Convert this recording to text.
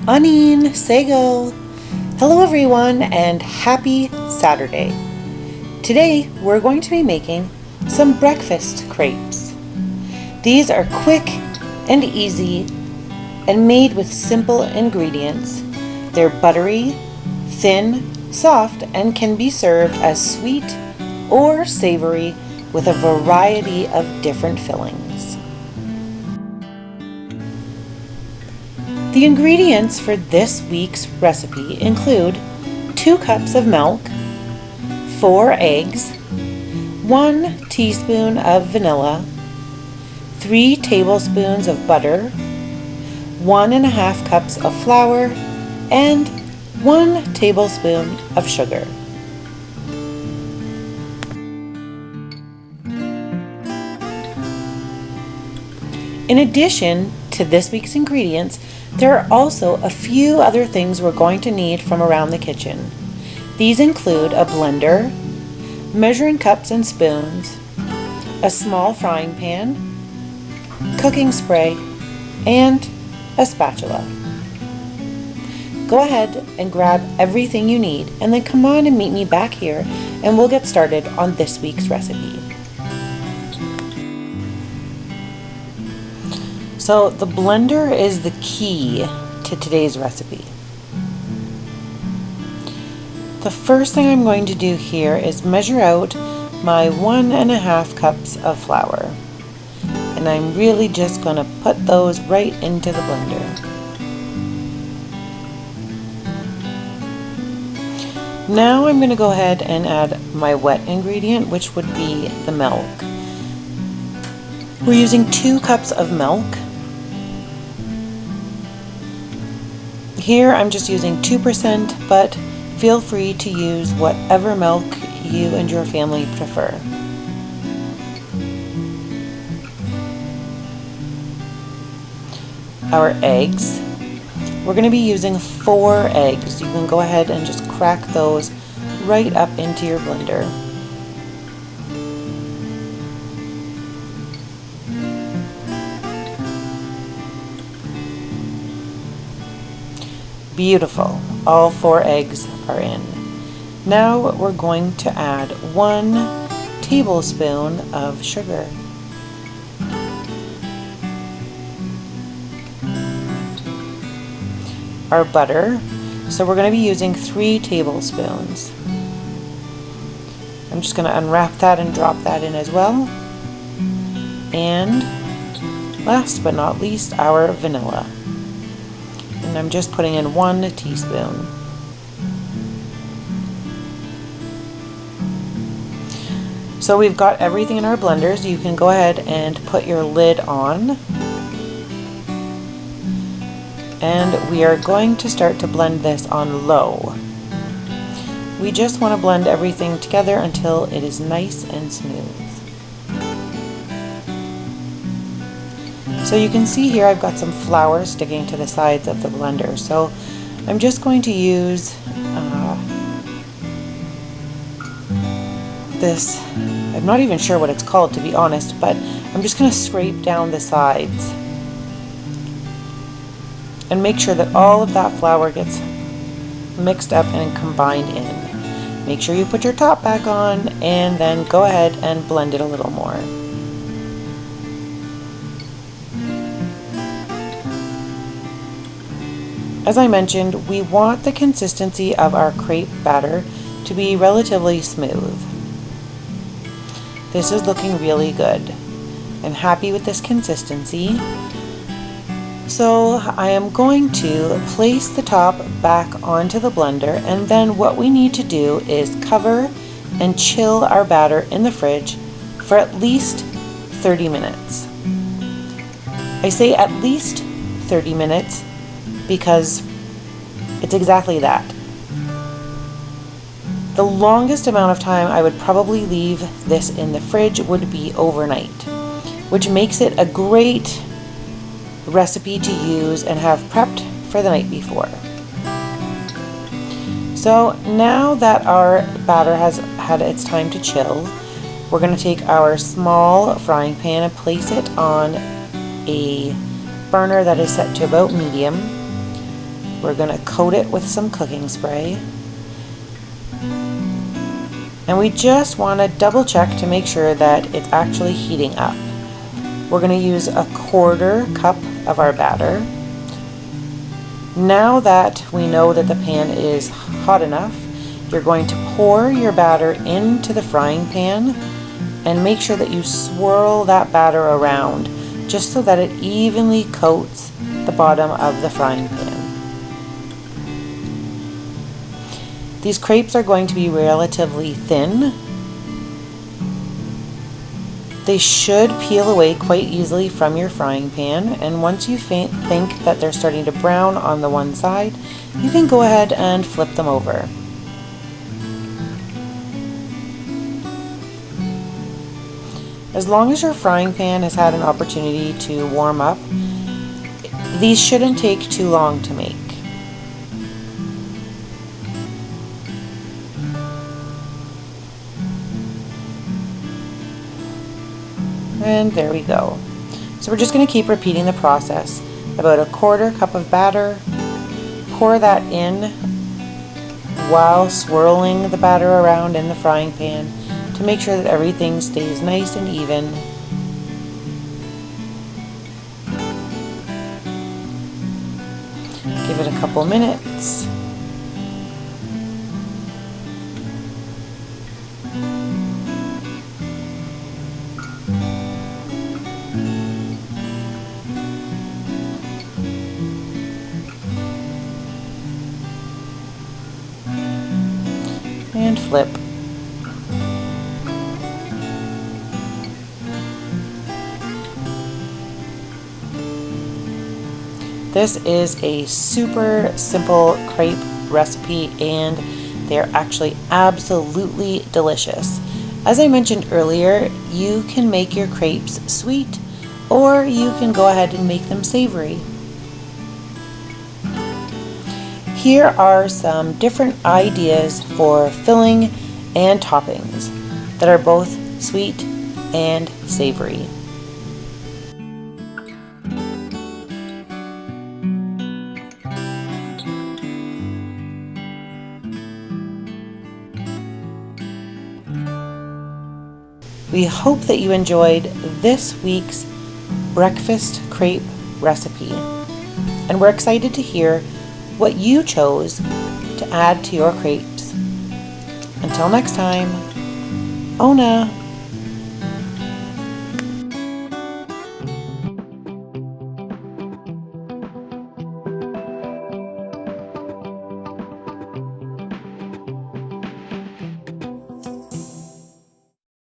Anin, Sego. Hello everyone and happy Saturday. Today we're going to be making some breakfast crepes. These are quick and easy and made with simple ingredients. They're buttery, thin, soft, and can be served as sweet or savory with a variety of different fillings. The ingredients for this week's recipe include 2 cups of milk, 4 eggs, 1 teaspoon of vanilla, 3 tablespoons of butter, 1½ cups of flour, and 1 tablespoon of sugar. In addition to this week's ingredients, there are also a few other things we're going to need from around the kitchen. These include a blender, measuring cups and spoons, a small frying pan, cooking spray, and a spatula. Go ahead and grab everything you need and then come on and meet me back here and we'll get started on this week's recipe. So the blender is the key to today's recipe. The first thing I'm going to do here is measure out my 1½ cups of flour. And I'm really just going to put those right into the blender. Now I'm going to go ahead and add my wet ingredient, which would be the milk. We're using 2 cups of milk. Here I'm just using 2%, but feel free to use whatever milk you and your family prefer. Our eggs. We're going to be using 4 eggs. You can go ahead and just crack those right up into your blender. Beautiful. All 4 eggs are in. Now we're going to add 1 tablespoon of sugar. Our butter. So we're going to be using 3 tablespoons. I'm just going to unwrap that and drop that in as well. And last but not least, our vanilla. And I'm just putting in 1 teaspoon. So we've got everything in our blenders. You can go ahead and put your lid on. And we are going to start to blend this on low. We just want to blend everything together until it is nice and smooth. So you can see here I've got some flour sticking to the sides of the blender. So I'm just going to use this, I'm not even sure what it's called to be honest, but I'm just going to scrape down the sides and make sure that all of that flour gets mixed up and combined in. Make sure you put your top back on and then go ahead and blend it a little more. As I mentioned, we want the consistency of our crepe batter to be relatively smooth. This is looking really good. I'm happy with this consistency. So I am going to place the top back onto the blender, and then what we need to do is cover and chill our batter in the fridge for at least 30 minutes. I say at least 30 minutes because it's exactly that. The longest amount of time I would probably leave this in the fridge would be overnight, which makes it a great recipe to use and have prepped for the night before. So now that our batter has had its time to chill, we're going to take our small frying pan and place it on a burner that is set to about medium. We're going to coat it with some cooking spray. And we just want to double check to make sure that it's actually heating up. We're going to use a 1/4 cup of our batter. Now that we know that the pan is hot enough, you're going to pour your batter into the frying pan and make sure that you swirl that batter around just so that it evenly coats the bottom of the frying pan. These crepes are going to be relatively thin. They should peel away quite easily from your frying pan, and once you think that they're starting to brown on the one side, you can go ahead and flip them over. As long as your frying pan has had an opportunity to warm up, these shouldn't take too long to make. And there we go. So we're just going to keep repeating the process. About a 1/4 cup of batter, pour that in while swirling the batter around in the frying pan to make sure that everything stays nice and even. Give it a couple minutes. And flip. This is a super simple crepe recipe and they're actually absolutely delicious. As I mentioned earlier, you can make your crepes sweet or you can go ahead and make them savory. Here are some different ideas for filling and toppings that are both sweet and savory. We hope that you enjoyed this week's breakfast crepe recipe, and we're excited to hear what you chose to add to your crepes. Until next time, Ona!